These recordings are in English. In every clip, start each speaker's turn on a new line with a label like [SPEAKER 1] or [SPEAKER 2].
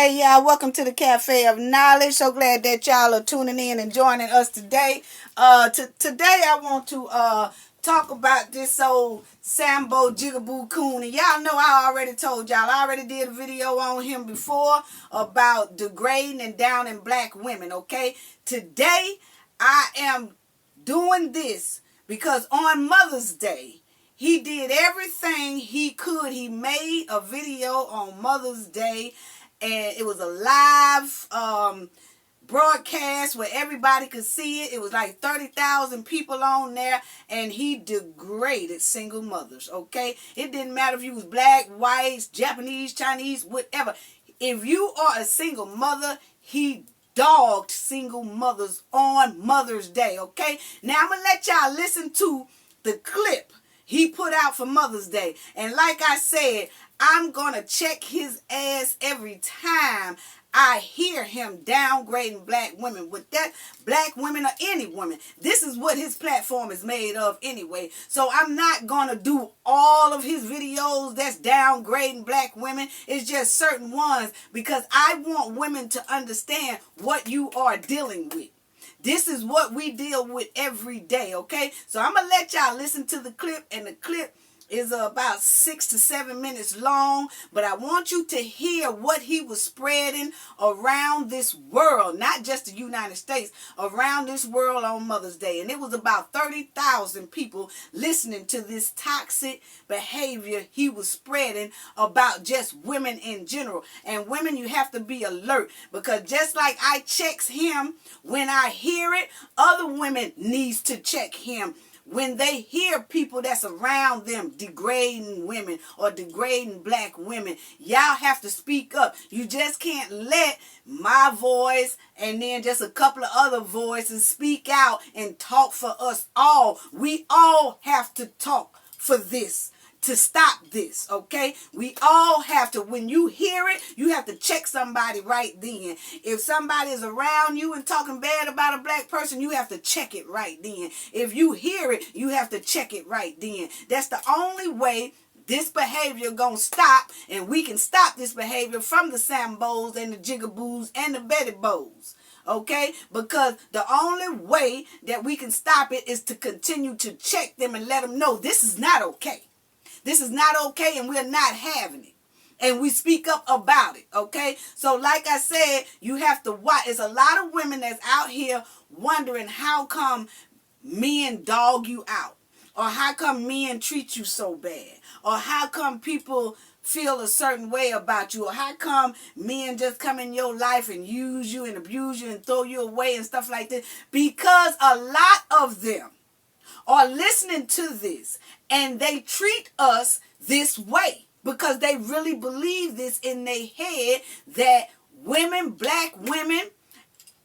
[SPEAKER 1] Hey y'all, welcome to the Cafe of Knowledge. So glad that y'all are tuning in and joining us today. Today I want to talk about this old Sambo Jigaboo Coon. And y'all know I already told y'all, I already did a video on him before about degrading and downing black women, okay? Today I am doing this because on Mother's Day, he did everything he could. He made a video on Mother's Day, and it was a live broadcast where everybody could see it. It was like 30,000 people on there, and he degraded single mothers, okay? It didn't matter if you was black, white, Japanese, Chinese, whatever. If you are a single mother, he dogged single mothers on Mother's Day, okay? Now I'm going to let y'all listen to the clip he put out for Mother's Day. And like I said, I'm going to check his ass every time I hear him downgrading black women. With that, black women or any woman. This is what his platform is made of anyway. So I'm not going to do all of his videos that's downgrading black women. It's just certain ones because I want women to understand what you are dealing with. This is what we deal with every day, okay? So I'm going to let y'all listen to the clip, and the clip is about 6 to 7 minutes long, but I want you to hear what he was spreading around this world, not just the United States, around this world on Mother's Day. And it was about 30,000 people listening to this toxic behavior he was spreading about just women in general. And women, you have to be alert, because just like I checks him when I hear it, other women needs to check him when they hear people that's around them degrading women or degrading black women. Y'all have to speak up. You just can't let my voice and then just a couple of other voices speak out and talk for us all. We all have to talk for this, to stop this, okay? We all have to. When you hear it, you have to check somebody right then. If somebody is around you and talking bad about a black person, you have to check it right then. If you hear it, you have to check it right then. That's the only way this behavior gonna stop, and we can stop this behavior from the Sambos and the Jigaboos and the Betty Boos. Okay? Because the only way that we can stop it is to continue to check them and let them know this is not okay. This is not okay, and we're not having it. And we speak up about it, okay? So like I said, you have to watch. There's a lot of women that's out here wondering how come men dog you out, or how come men treat you so bad, or how come people feel a certain way about you, or how come men just come in your life and use you and abuse you and throw you away and stuff like this. Because a lot of them are listening to this, and they treat us this way because they really believe this in their head, that women, black women,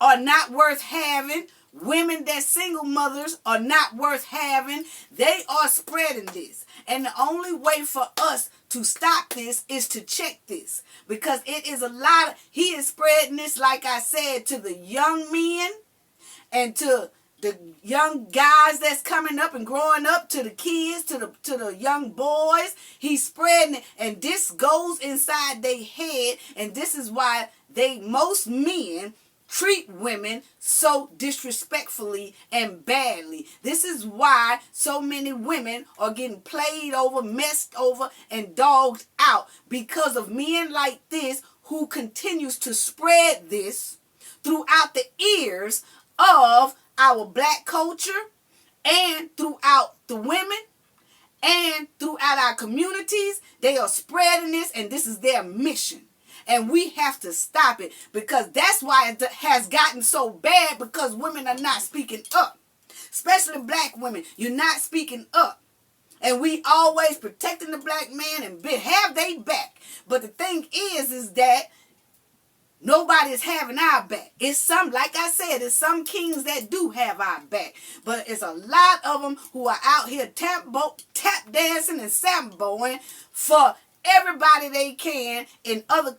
[SPEAKER 1] are not worth having. Women that single mothers are not worth having. They are spreading this. And the only way for us to stop this is to check this, because it is a lot. He is spreading this, like I said, to the young men and to the young guys that's coming up and growing up, to the kids, to the young boys. He's spreading it, and this goes inside their head, and this is why most men treat women so disrespectfully and badly. This is why so many women are getting played over, messed over, and dogged out, because of men like this who continues to spread this throughout the ears of our black culture, and throughout the women, and throughout our communities. They are spreading this, and this is their mission. And we have to stop it, because that's why it has gotten so bad, because women are not speaking up. Especially black women. You're not speaking up. And we always protecting the black man and have they back. But the thing is that nobody's having our back. It's some, like I said, it's some kings that do have our back. But it's a lot of them who are out here tap dancing and samboing for everybody they can in other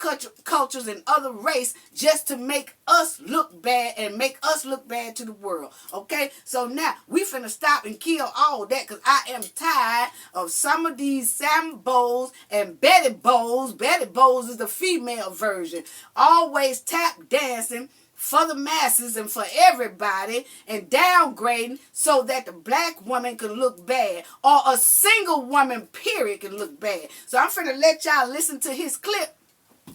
[SPEAKER 1] cultures and other race just to make us look bad and make us look bad to the world. Okay, so now we finna stop and kill all that, because I am tired of some of these Sambos and Betty Bows. Betty Bows is the female version, always tap dancing for the masses and for everybody, and downgrading so that the black woman can look bad, or a single woman period can look bad. So I'm finna let y'all listen to his clip,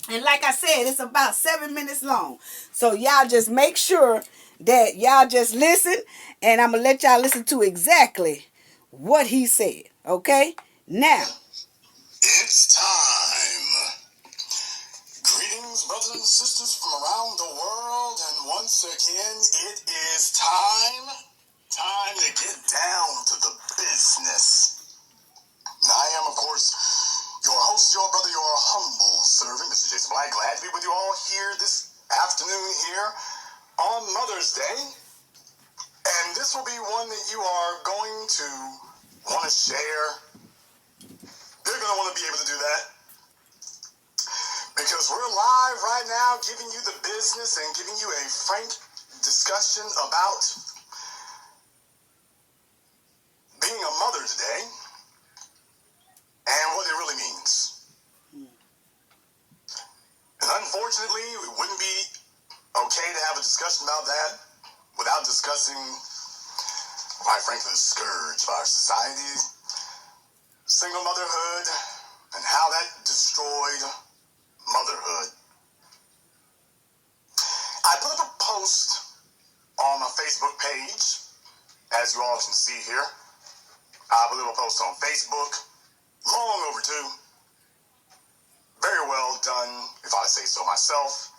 [SPEAKER 1] and like I said, it's about 7 minutes long, so y'all just make sure that y'all just listen, and I'm gonna let y'all listen to exactly what he said. Okay, now
[SPEAKER 2] it's time. Greetings, brothers and sisters from around the world, and once again, it is time to get down to the business. Now, I am, of course, your host, your brother, your humble servant, Mr. Jason Black. Glad to be with you all here this afternoon here on Mother's Day. And this will be one that you are going to want to share. You're going to want to be able to do that, because we're live right now giving you the business and giving you a frank discussion about being a mother today and what it really means. And unfortunately, it wouldn't be okay to have a discussion about that without discussing, quite frankly, the scourge of our society, single motherhood, and how that destroyed motherhood. I put up a post on my Facebook page, as you all can see here. I put a little post on Facebook, long overdue, very well done, if I say so myself,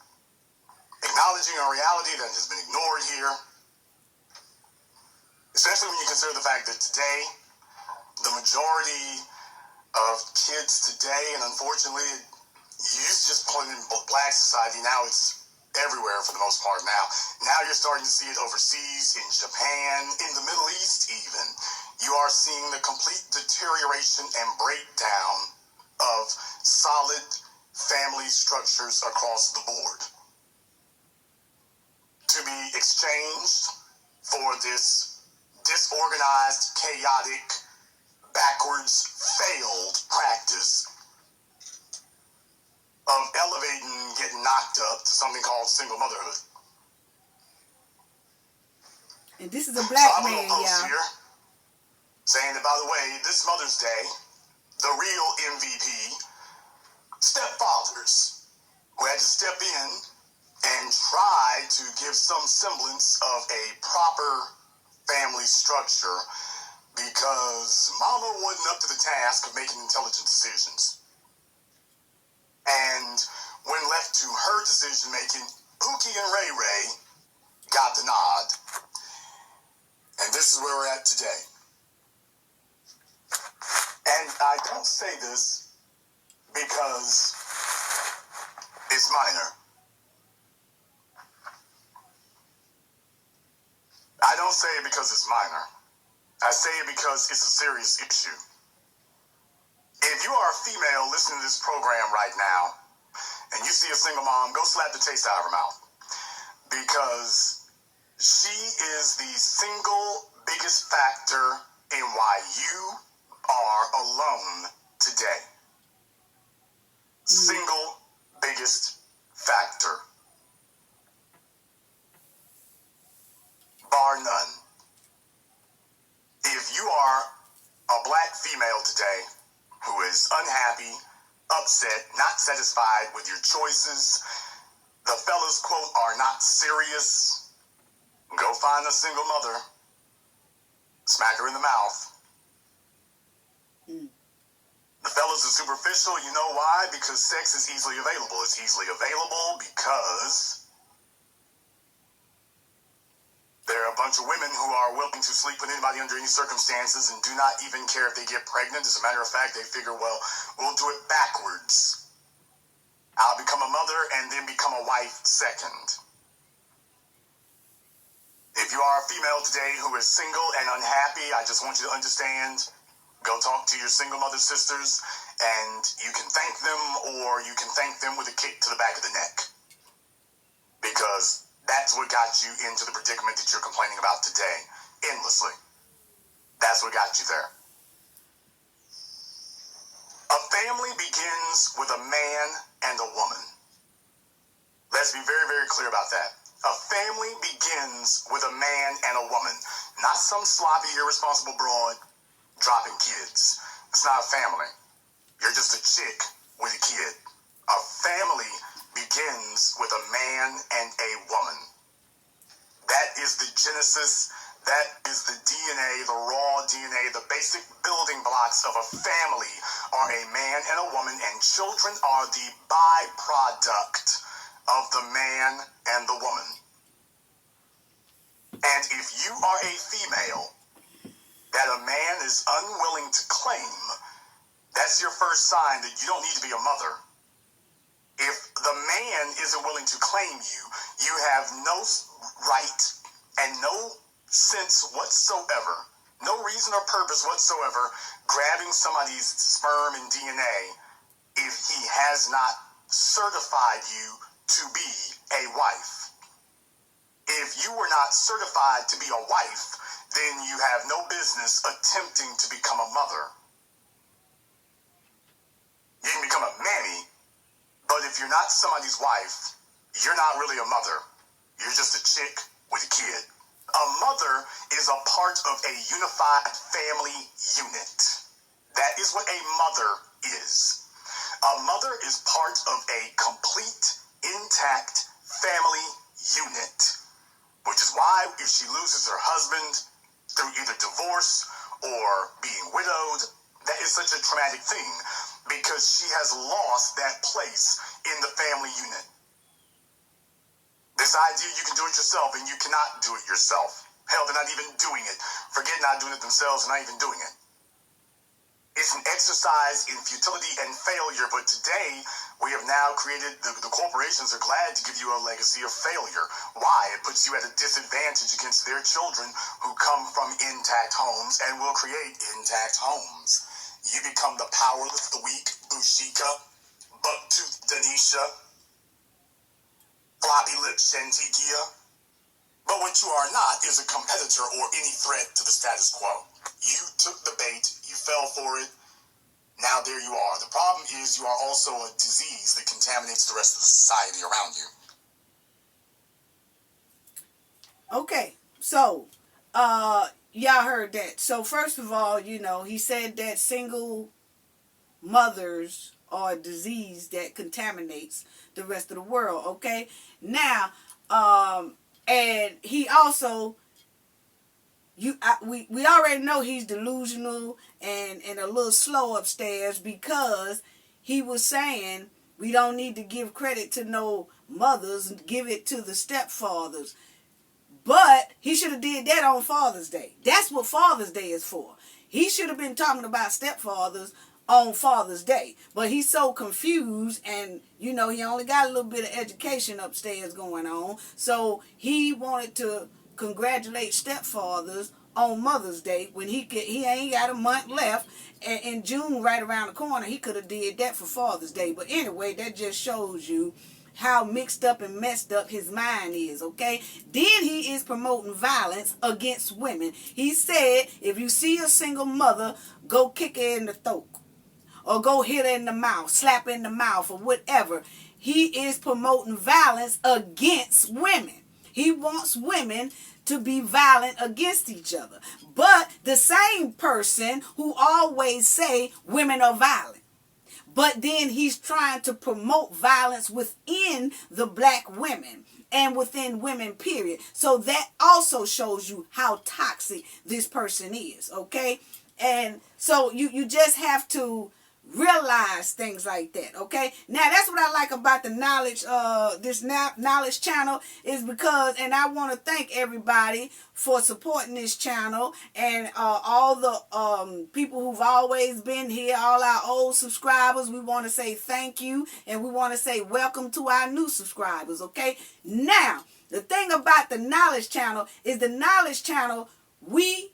[SPEAKER 2] acknowledging a reality that has been ignored here, especially when you consider the fact that today, the majority of kids today, and unfortunately, you used to just put it in black society, now it's everywhere for the most part now. Now you're starting to see it overseas, in Japan, in the Middle East even. You are seeing the complete deterioration and breakdown of solid family structures across the board to be exchanged for this disorganized, chaotic, backwards, failed practice of elevating, getting knocked up to something called single motherhood.
[SPEAKER 1] and this is a black
[SPEAKER 2] so
[SPEAKER 1] man, y'all.
[SPEAKER 2] Here saying that, by the way, this Mother's Day, the real MVP, stepfathers who had to step in and try to give some semblance of a proper family structure, because mama wasn't up to the task of making intelligent decisions. And when left to her decision making, Pookie and Ray Ray got the nod. And this is where we're at today. And I don't say this because it's minor. I don't say it because it's minor. I say it because it's a serious issue. If you are a female listening to this program right now, and you see a single mom, go slap the taste out of her mouth. Because she is the single biggest factor in why you are alone today. Single biggest factor. Bar none. If you are a black female today who is unhappy, upset, not satisfied with your choices, the fellas, quote, are not serious, go find a single mother, smack her in the mouth. The fellas are superficial, you know why? Because sex is easily available. It's easily available because there are a bunch of women who are willing to sleep with anybody under any circumstances and do not even care if they get pregnant. As a matter of fact, they figure, well, we'll do it backwards. I'll become a mother and then become a wife second. If you are a female today who is single and unhappy, I just want you to understand, Go talk to your single mother sisters, and you can thank them, or you can thank them with a kick to the back of the neck. Because that's what got you into the predicament that you're complaining about today, endlessly. That's what got you there. A family begins with a man and a woman. Let's be very, very clear about that. A family begins with a man and a woman, not some sloppy, irresponsible broad dropping kids. It's not a family. You're just a chick with a kid. A family begins with a man and a woman. That is the genesis. That is the DNA, the raw DNA, the basic building blocks of a family are a man and a woman, and children are the byproduct of the man and the woman. And if you are a female that a man is unwilling to claim, that's your first sign that you don't need to be a mother. If the man isn't willing to claim you, you have no right and no sense whatsoever, no reason or purpose whatsoever, grabbing somebody's sperm and DNA if he has not certified you to be a wife. If you were not certified to be a wife, then you have no business attempting to become a mother. You can become a mammy, but if you're not somebody's wife, you're not really a mother. You're just a chick with a kid. A mother is a part of a unified family unit. That is what a mother is. A mother is part of a complete, intact family unit, which is why if she loses her husband through either divorce or being widowed, that is such a traumatic thing because she has lost that place in the family unit. This idea you can do it yourself, and you cannot do it yourself. Hell, they're not even doing it. Forget not doing it themselves, and not even doing it. It's an exercise in futility and failure, but today we have now created, the corporations are glad to give you a legacy of failure. Why? It puts you at a disadvantage against their children who come from intact homes and will create intact homes. You become the powerless, the weak, Bushika, buck-toothed Denisha, floppy-lipped Shantikia. But what you are not is a competitor or any threat to the status quo. You took the bait, you fell for it, now there you are. The problem is you are also a disease that contaminates the rest of the society around you.
[SPEAKER 1] Okay, so, y'all heard that. So first of all, he said that single mothers are a disease that contaminates the rest of the world, okay? Now, and he also, we already know he's delusional and a little slow upstairs because he was saying we don't need to give credit to no mothers, give it to the stepfathers. But he should have did that on Father's Day. That's what Father's Day is for. He should have been talking about stepfathers on Father's Day. But he's so confused and, he only got a little bit of education upstairs going on. So he wanted to congratulate stepfathers on Mother's Day when he ain't got a month left. And in June, right around the corner, he could have did that for Father's Day. But anyway, that just shows you how mixed up and messed up his mind is, okay? Then he is promoting violence against women. He said, if you see a single mother, go kick her in the throat. Or go hit her in the mouth, slap her in the mouth, or whatever. He is promoting violence against women. He wants women to be violent against each other. But the same person who always say women are violent. But then he's trying to promote violence within the black women and within women, period. So that also shows you how toxic this person is, okay? And so you just have to realize things like that, okay? Now, that's what I like about the knowledge, this knowledge channel is because, and I want to thank everybody for supporting this channel and all the people who've always been here, all our old subscribers. We want to say thank you, and we want to say welcome to our new subscribers, okay? Now, the thing about the knowledge channel is the knowledge channel, we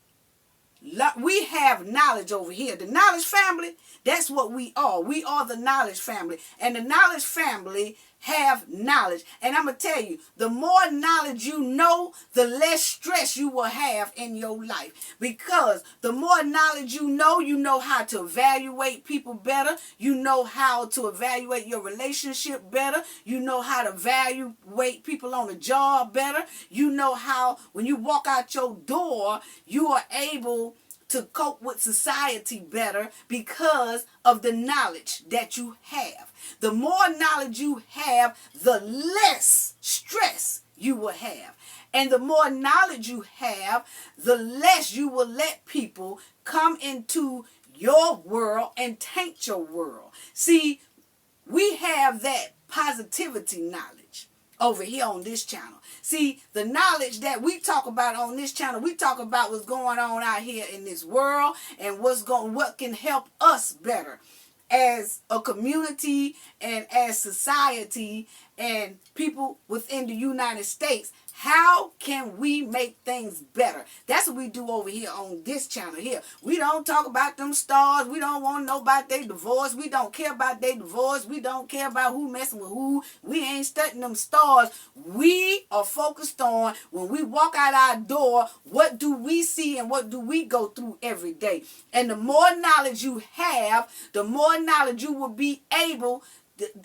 [SPEAKER 1] We have knowledge over here. The knowledge family, that's what we are. We are the knowledge family. And the knowledge family have knowledge. And I'm going to tell you, the more knowledge you know, the less stress you will have in your life. Because the more knowledge you know how to evaluate people better. You know how to evaluate your relationship better. You know how to evaluate people on the job better. You know how, when you walk out your door, you are able to cope with society better because of the knowledge that you have. The more knowledge you have, the less stress you will have. And the more knowledge you have, the less you will let people come into your world and taint your world. See, we have that positivity knowledge over here on this channel. See, the knowledge that we talk about on this channel, we talk about what's going on out here in this world and what can help us better as a community and as society and people within the United States. How can we make things better? That's what we do over here on this channel here. We don't talk about them stars. We don't want to know about their divorce. We don't care about their divorce. We don't care about who messing with who. We ain't studying them stars. We are focused on, when we walk out our door, what do we see and what do we go through every day? And the more knowledge you have, the more knowledge you will be able.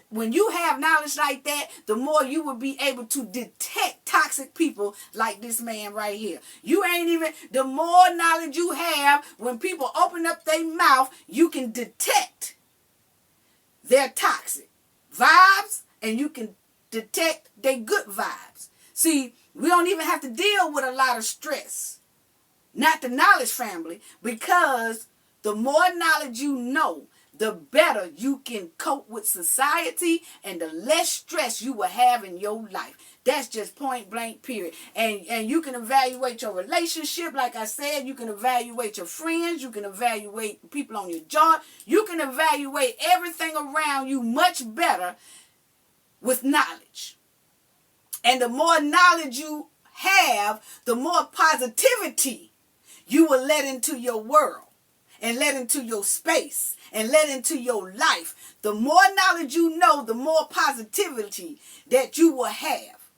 [SPEAKER 1] When you have knowledge like that, the more you will be able to detect toxic people like this man right here. The more knowledge you have, when people open up their mouth, you can detect their toxic vibes and you can detect their good vibes. See, we don't even have to deal with a lot of stress. Not the knowledge family, because the more knowledge you know, the better you can cope with society and the less stress you will have in your life. That's just point blank period. And you can evaluate your relationship. Like I said, you can evaluate your friends. You can evaluate people on your job. You can evaluate everything around you much better with knowledge. And the more knowledge you have, the more positivity you will let into your world and let into your space and let into your life. The more knowledge you know, the more positivity that you will have.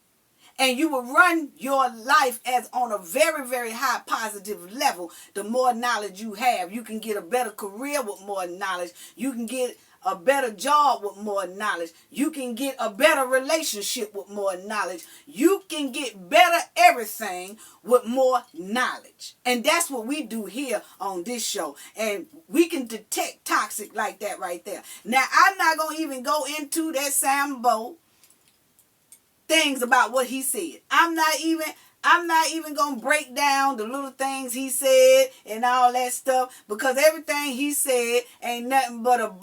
[SPEAKER 1] And you will run your life as on a very, very high positive level. The more knowledge you have, you can get a better career with more knowledge. You can get a better job with more knowledge. You can get a better relationship with more knowledge. You can get better everything with more knowledge. And that's what we do here on this show. And we can detect toxic like that right there. Now, I'm not going to even go into that Sambo things about what he said. I'm not even going to break down the little things he said and all that stuff, because everything he said ain't nothing but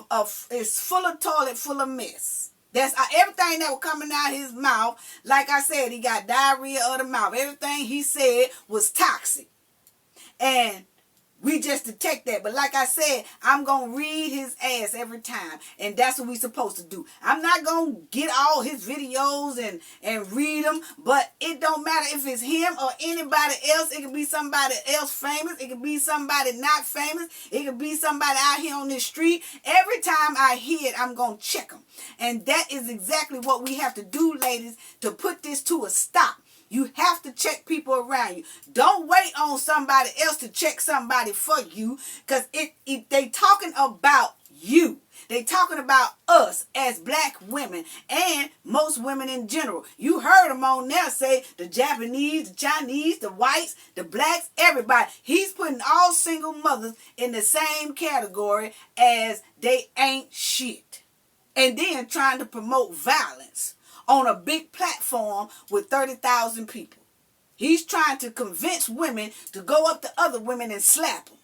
[SPEAKER 1] it's full of toilet, full of mess. That's everything that was coming out of his mouth. Like I said, he got diarrhea of the mouth. Everything he said was toxic. And we just detect that. But like I said, I'm going to read his ass every time. And that's what we're supposed to do. I'm not going to get all his videos and read them. But it don't matter if it's him or anybody else. It could be somebody else famous. It could be somebody not famous. It could be somebody out here on this street. Every time I hear it, I'm going to check them. And that is exactly what we have to do, ladies, to put this to a stop. You have to check people around you. Don't wait on somebody else to check somebody for you, because they talking about you. They talking about us as black women and most women in general. You heard them on there say the Japanese, the Chinese, the whites, the blacks, everybody. He's putting all single mothers in the same category as they ain't shit. And then trying to promote violence on a big platform with 30,000 people. He's trying to convince women to go up to other women and slap them.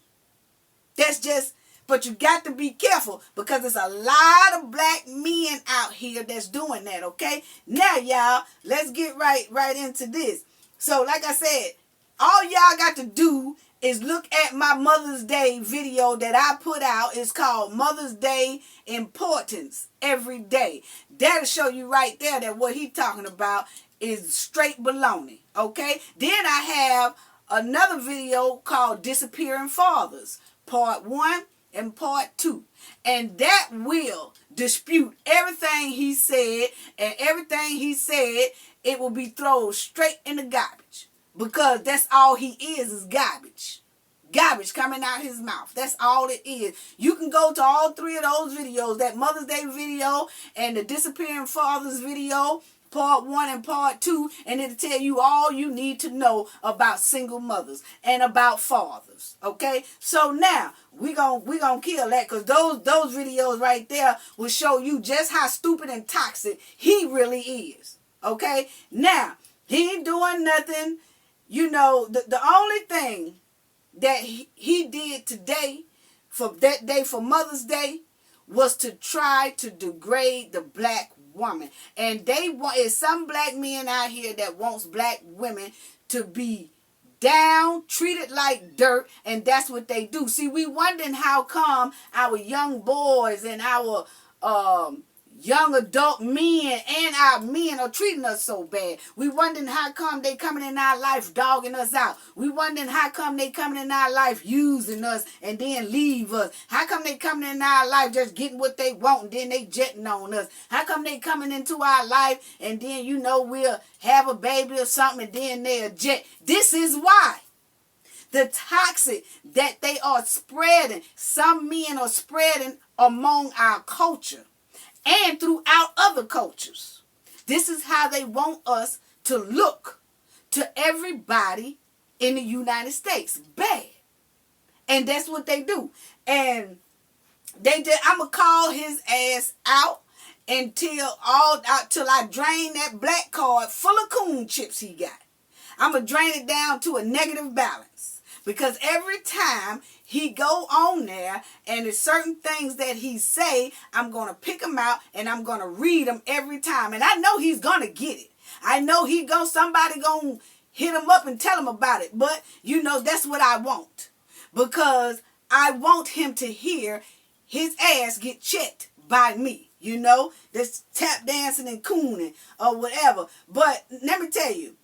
[SPEAKER 1] That's just, but you got to be careful, because there's a lot of black men out here that's doing that, okay? Now, y'all, let's get right into this. So, like I said, all y'all got to do is look at my Mother's Day video that I put out. It's called Mother's Day Importance Every Day. That'll show you right there that what he talking about is straight baloney, okay? Then I have another video called Disappearing Fathers, part 1 and part 2. And that will dispute everything he said, and everything he said, it will be thrown straight in the garbage. Because that's all he is garbage. Garbage coming out his mouth. That's all it is. You can go to all 3 of those videos, that Mother's Day video and the Disappearing Fathers video, part 1 and part 2, and it'll tell you all you need to know about single mothers and about fathers. Okay? So now, we gonna kill that, because those videos right there will show you just how stupid and toxic he really is. Okay? Now, he ain't doing nothing. You know, the only thing that he did today, for that day, for Mother's Day, was to try to degrade the black woman. And it's some black men out here that wants black women to be down, treated like dirt, and that's what they do. See, we wondering how come our young boys and our young adult men and our men are treating us so bad. We wondering how come they coming in our life dogging us out. We wondering how come they coming in our life using us and then leave us. How come they coming in our life just getting what they want and then they jetting on us. How come they coming into our life and then, you know, we'll have a baby or something and then they'll jet. This is why. The toxic that they are spreading, some men are spreading among our culture and throughout other cultures. This is how they want us to look to everybody in the United States. Bad. And that's what they do. And I'm going to call his ass out till I drain that black card full of coon chips he got. I'm going to drain it down to a negative balance. Because every time he go on there and there's certain things that he say, I'm going to pick them out and I'm going to read them every time. And I know he's going to get it. I know somebody going to hit him up and tell him about it. But, you know, that's what I want. Because I want him to hear his ass get checked by me. You know, this tap dancing and cooning or whatever. But let me tell you,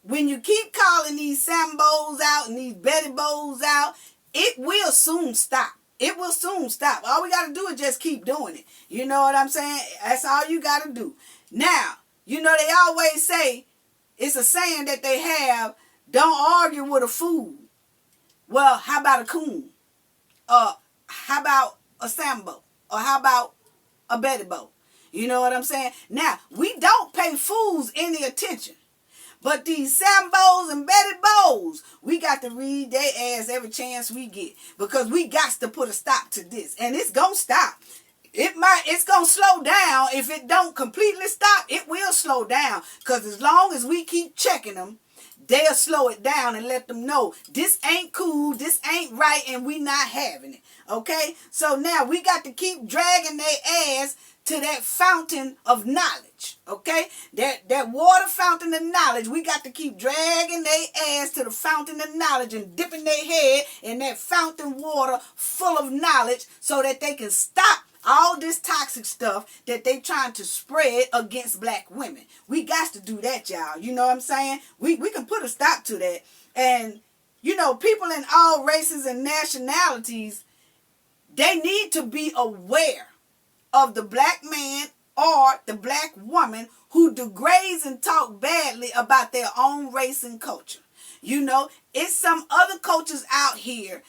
[SPEAKER 1] when you keep calling these Sambos out and these Betty Bows out, it will soon stop. It will soon stop. All we got to do is just keep doing it. You know what I'm saying? That's all you got to do. Now, you know, they always say, it's a saying that they have, don't argue with a fool. Well, how about a coon? How about a Sambo? Or how about a Betty Bow? You know what I'm saying? Now, we don't pay fools any attention. But these Sambos and Betty Bows, we got to read their ass every chance we get. Because we got to put a stop to this. And it's going to stop. It's going to slow down. If it don't completely stop, it will slow down. Because as long as we keep checking them, they'll slow it down and let them know this ain't cool, this ain't right, and we not having it. Okay? So now we got to keep dragging their ass to that fountain of knowledge. Okay? That water fountain of knowledge. We got to keep dragging their ass to the fountain of knowledge and dipping their head in that fountain water full of knowledge so that they can stop all this toxic stuff that they trying to spread against black women. We got to do that, y'all. You know what I'm saying? We can put a stop to that. And, you know, people in all races and nationalities, they need to be aware of the black man or the black woman who degrades and talk badly about their own race and culture. You know, it's some other cultures out here,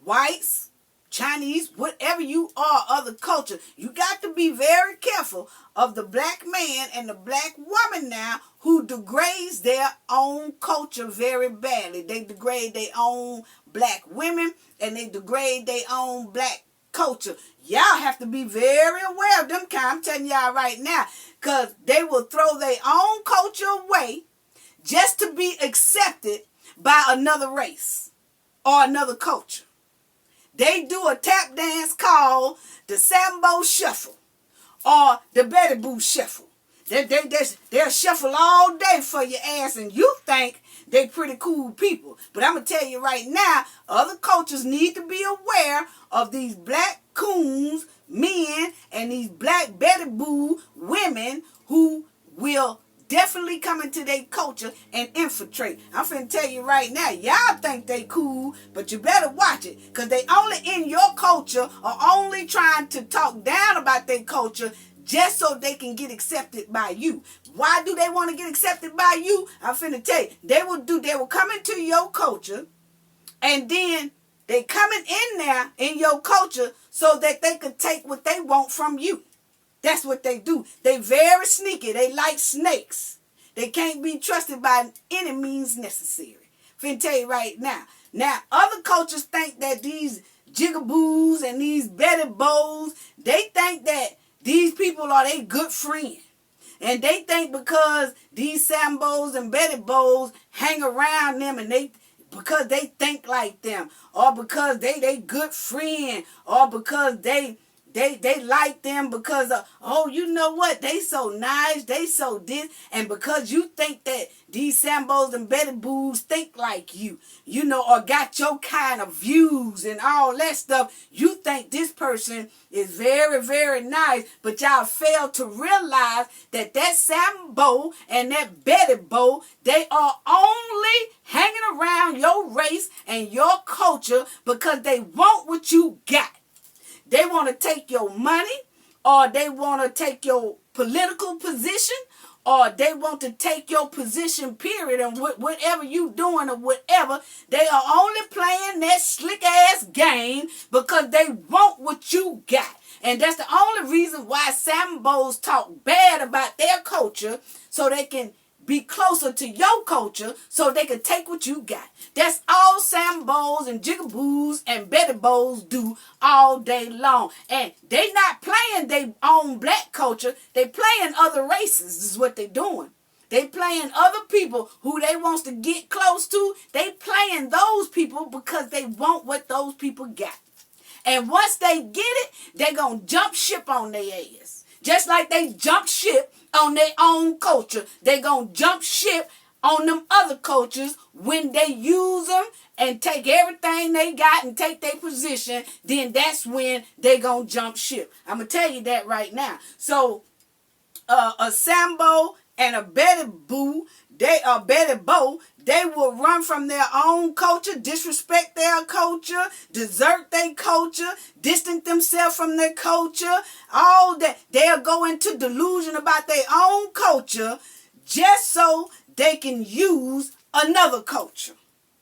[SPEAKER 1] whites, Chinese, whatever you are, other culture. You got to be very careful of the black man and the black woman now who degrades their own culture very badly. They degrade their own black women and they degrade their own black culture. Y'all have to be very aware of them kind. I'm telling y'all right now, because they will throw their own culture away just to be accepted by another race or another culture. They do a tap dance called the Sambo Shuffle or the Betty Boo Shuffle. They'll shuffle all day for your ass and you think they pretty cool people. But I'm going to tell you right now, other cultures need to be aware of these black coons, men, and these black Betty Boo women who will definitely come into their culture and infiltrate. I'm finna tell you right now, y'all think they cool, but you better watch it, because they only in your culture or only trying to talk down about their culture just so they can get accepted by you. Why do they want to get accepted by you? I'm finna tell you, they will come into your culture, and then they coming in there in your culture so that they could take what they want from you. That's what they do. They very sneaky. They like snakes. They can't be trusted by any means necessary. Finna tell you right now. Now, other cultures think that these jigaboos and these Betty Bows, they think that these people are their good friend. And they think because these Sambos and Betty Bows hang around them and because they think like them, or because they good friend, or because they like them because of, oh, you know what, they so nice, they so this, and because you think that these Sambos and Betty Boos think like you, you know, or got your kind of views and all that stuff, you think this person is very, very nice, but y'all fail to realize that that Sambo and that Betty Bo, they are only hanging around your race and your culture because they want what you got. They want to take your money, or they want to take your political position, or they want to take your position, period, and whatever you doing or whatever. They are only playing that slick ass game because they want what you got. And that's the only reason why Sambos talk bad about their culture, so they can be closer to your culture so they can take what you got. That's all Sambos and Jigaboos and Betty Bows do all day long. And they not playing their own black culture. They playing other races. This is what they doing. They playing other people who they wants to get close to. They playing those people because they want what those people got. And once they get it, they gonna jump ship on their ass. Just like they jump ship on their own culture, they gonna jump ship on them other cultures when they use them and take everything they got and take their position. Then that's when they gonna jump ship. I'm gonna tell you that right now. So a Sambo and a Betty Boo, Betty Bo, they will run from their own culture, disrespect their culture, desert their culture, distance themselves from their culture, all that. They'll go into delusion about their own culture just so they can use another culture.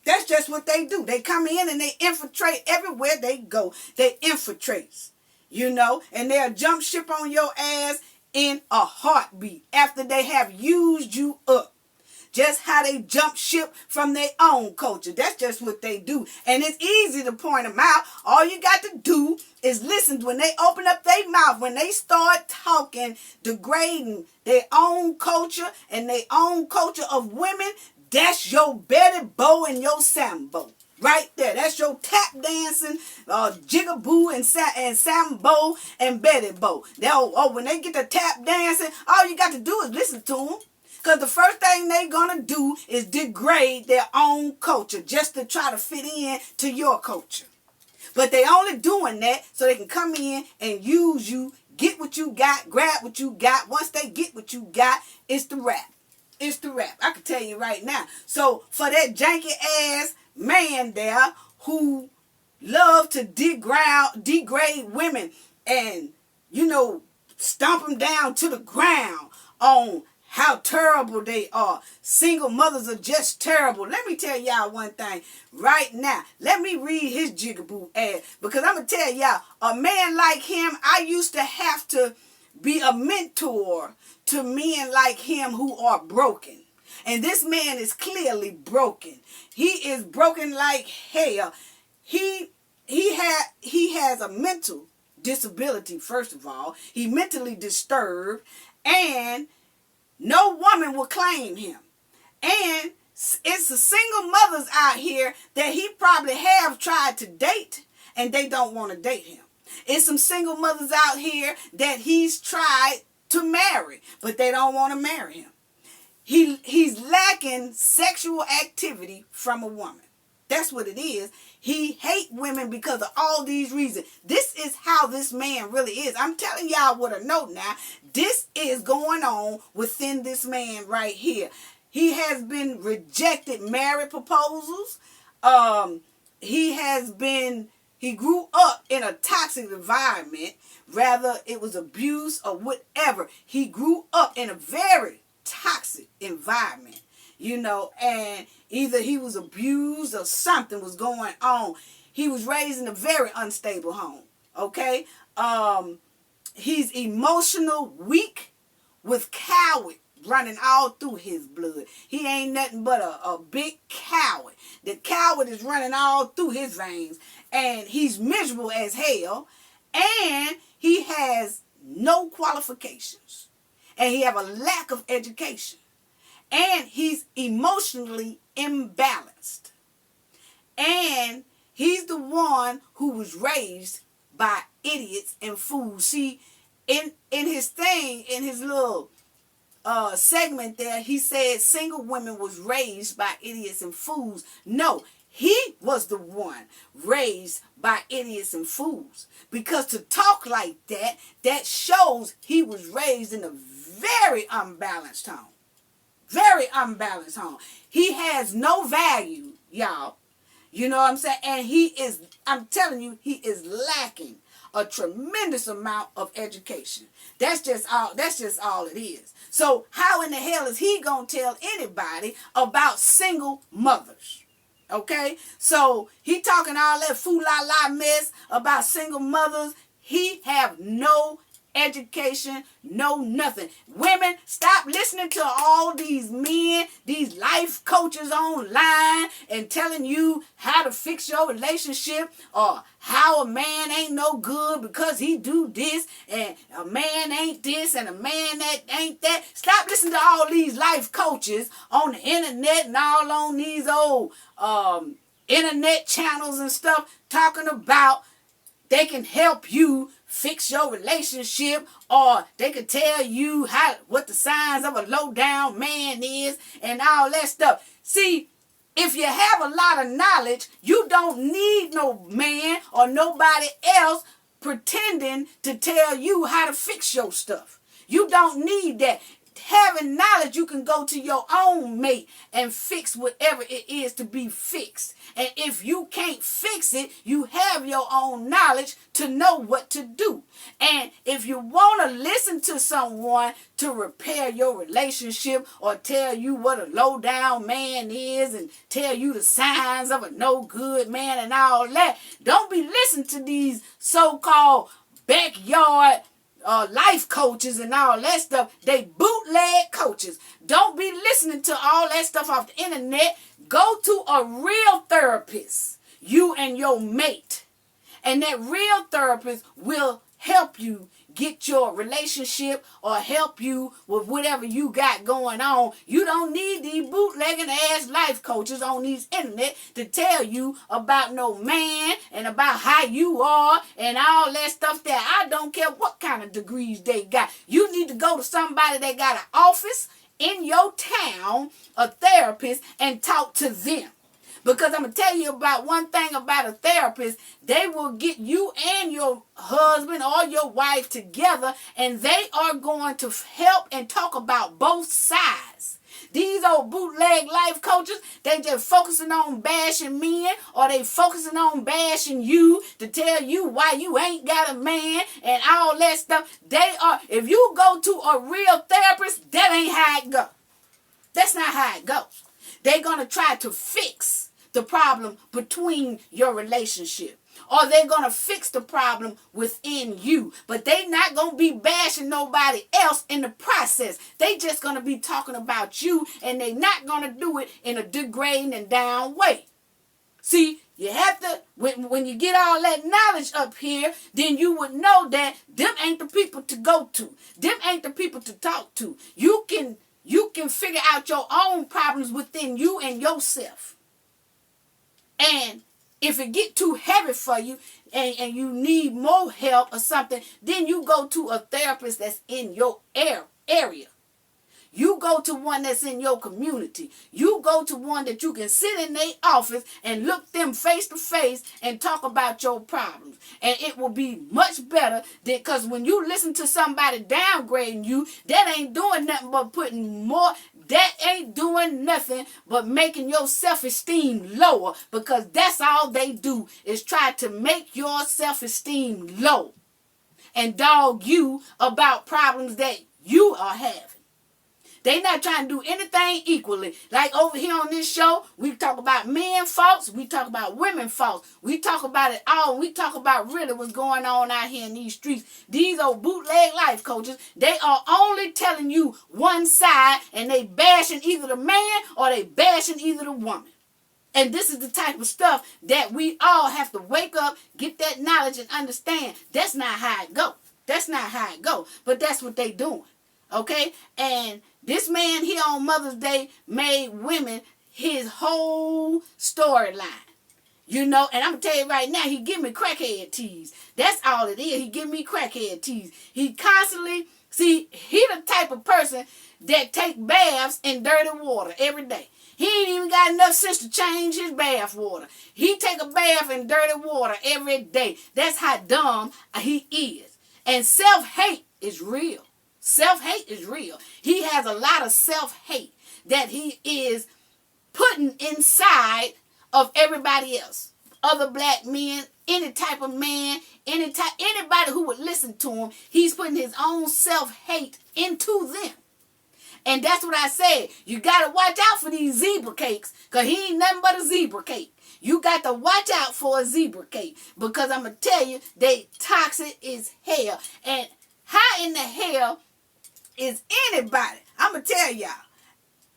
[SPEAKER 1] That's just what they do. They come in and they infiltrate everywhere they go. They infiltrate, you know, and they'll jump ship on your ass in a heartbeat after they have used you up. Just how they jump ship from their own culture. That's just what they do. And it's easy to point them out. All you got to do is listen when they open up their mouth, when they start talking, degrading their own culture and their own culture of women. That's your Betty Bo and your Sambo. Right there. That's your tap dancing, Jigaboo and Sambo and Betty Bo. When they get the tap dancing, all you got to do is listen to them. Because the first thing they're going to do is degrade their own culture just to try to fit in to your culture. But they only doing that so they can come in and use you, get what you got, grab what you got. Once they get what you got, it's the rap. It's the rap. I can tell you right now. So for that janky ass man there who love to degrade women and, you know, stomp them down to the ground on how terrible they are. Single mothers are just terrible. Let me tell y'all one thing right now. Let me read his jigaboo ad, because I'm going to tell y'all, a man like him, I used to have to be a mentor to men like him who are broken. And this man is clearly broken. He is broken like hell. He has a mental disability, first of all. He mentally disturbed, and no woman will claim him. And it's the single mothers out here that he probably have tried to date, and they don't want to date him. It's some single mothers out here that he's tried to marry, but they don't want to marry him. He's lacking sexual activity from a woman. That's what it is. He hate women because of all these reasons. This is how this man really is. I'm telling y'all with a note now. This is going on within this man right here. He has been rejected marriage proposals. He grew up in a toxic environment. Rather it was abuse or whatever. He grew up in a very toxic environment. And either he was abused or something was going on. He was raised in a very unstable home. Okay? He's emotional, weak, with coward running all through his blood. He ain't nothing but a big coward. The coward is running all through his veins. And he's miserable as hell. And he has no qualifications. And he have a lack of education. And he's emotionally imbalanced. And he's the one who was raised by idiots and fools. See, in his little segment there, he said single women was raised by idiots and fools. No, he was the one raised by idiots and fools. Because to talk like that shows he was raised in a very unbalanced home. Very unbalanced home. He has no value, y'all. You know what I'm saying? And I'm telling you, he is lacking a tremendous amount of education. That's just all it is. So how in the hell is he going to tell anybody about single mothers? Okay? So he talking all that foo-la-la mess about single mothers. He have no education, no nothing. Women, stop listening to all these men, these life coaches online and telling you how to fix your relationship or how a man ain't no good because he do this and a man ain't this and a man that ain't that. Stop listening to all these life coaches on the internet and all on these old internet channels and stuff talking about they can help you fix your relationship, or they can tell you what the signs of a low down man is and all that stuff. See, if you have a lot of knowledge, you don't need no man or nobody else pretending to tell you how to fix your stuff. You don't need that. Having knowledge, you can go to your own mate and fix whatever it is to be fixed. And if you can't fix it, you have your own knowledge to know what to do. And if you want to listen to someone to repair your relationship or tell you what a low down man is and tell you the signs of a no good man and all that, don't be listening to these so-called backyard life coaches and all that stuff. They bootleg coaches. Don't be listening to all that stuff off the internet. Go to a real therapist, you and your mate. And that real therapist will help you get your relationship or help you with whatever you got going on. You don't need these bootlegging ass life coaches on these internet to tell you about no man and about how you are and all that stuff there. I don't care what kind of degrees they got. You need to go to somebody that got an office in your town, a therapist, and talk to them. Because I'm going to tell you about one thing about a therapist. They will get you and your husband or your wife together, and they are going to help and talk about both sides. These old bootleg life coaches, they just focusing on bashing men, or they focusing on bashing you to tell you why you ain't got a man and all that stuff. If you go to a real therapist, that ain't how it goes. That's not how it goes. They're going to try to fix the problem between your relationship. Or they're going to fix the problem within you. But they're not going to be bashing nobody else in the process. They just going to be talking about you, and they're not going to do it in a degrading and down way. See, you have to, when you get all that knowledge up here, then you would know that them ain't the people to go to. Them ain't the people to talk to. You can figure out your own problems within you and yourself. And if it get too heavy for you and you need more help or something, then you go to a therapist that's in your area. You go to one that's in your community. You go to one that you can sit in their office and look them face to face and talk about your problems. And it will be much better because when you listen to somebody downgrading you, that ain't doing nothing but making your self-esteem lower, because that's all they do is try to make your self-esteem low and dog you about problems that you are having. They not trying to do anything equally. Like over here on this show, we talk about men faults, we talk about women faults, we talk about it all. We talk about really what's going on out here in these streets. These old bootleg life coaches, they are only telling you one side, and they bashing either the man or they bashing either the woman. And this is the type of stuff that we all have to wake up, get that knowledge, and understand. That's not how it go. That's not how it go. But that's what they doing. Okay? And this man here on Mother's Day made women his whole storyline. You know, and I'm going to tell you right now, he give me crackhead tease. That's all it is. He give me crackhead tease. He constantly, he the type of person that take baths in dirty water every day. He ain't even got enough sense to change his bath water. He take a bath in dirty water every day. That's how dumb he is. And self-hate is real. Self-hate is real. He has a lot of self-hate that he is putting inside of everybody else. Other black men, any type of man, anybody who would listen to him, he's putting his own self-hate into them. And that's what I said. You got to watch out for these zebra cakes, because he ain't nothing but a zebra cake. You got to watch out for a zebra cake, because I'm going to tell you, they toxic as hell. And how in the hell is anybody? I'm going to tell y'all.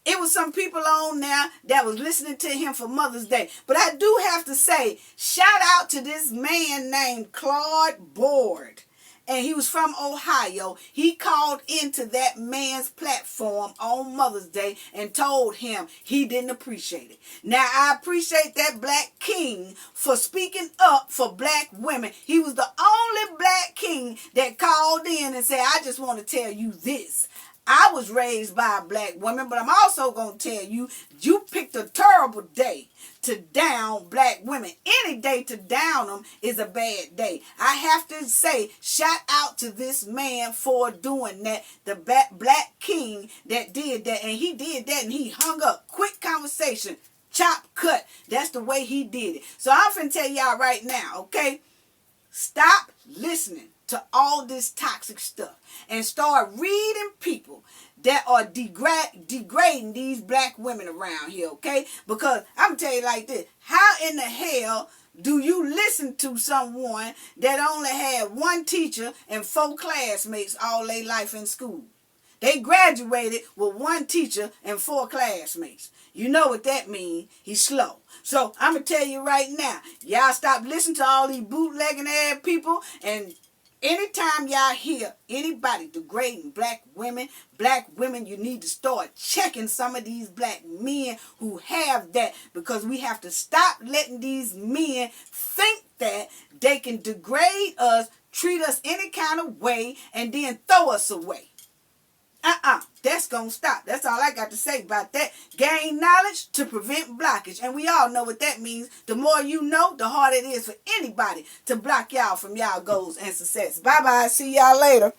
[SPEAKER 1] It was some people on there that was listening to him for Mother's Day. But I do have to say, shout out to this man named Claude Board. And he was from Ohio. He called into that man's platform on Mother's Day and told him he didn't appreciate it. Now, I appreciate that black king for speaking up for black women. He was the only black king that called in and said, I just want to tell you this. I was raised by a black woman, but I'm also going to tell you, you picked a terrible day to down black women. Any day to down them is a bad day. I have to say, shout out to this man for doing that. The black king that did that. And he did that and he hung up. Quick conversation. Chop, cut. That's the way he did it. So I'm finna tell y'all right now, okay? Stop listening to all this toxic stuff and start reading people that are degrading these black women around here, okay? Because I'm going to tell you like this. How in the hell do you listen to someone that only had one teacher and 4 classmates all their life in school? They graduated with 1 teacher and 4 classmates. You know what that means. He's slow. So I'm going to tell you right now, y'all stop listening to all these bootlegging ass people, and anytime y'all hear anybody degrading black women, you need to start checking some of these black men who have that, because we have to stop letting these men think that they can degrade us, treat us any kind of way, and then throw us away. That's going to stop. That's all I got to say about that. Gain knowledge to prevent blockage. And we all know what that means. The more you know, the harder it is for anybody to block y'all from y'all goals and success. Bye-bye. See y'all later.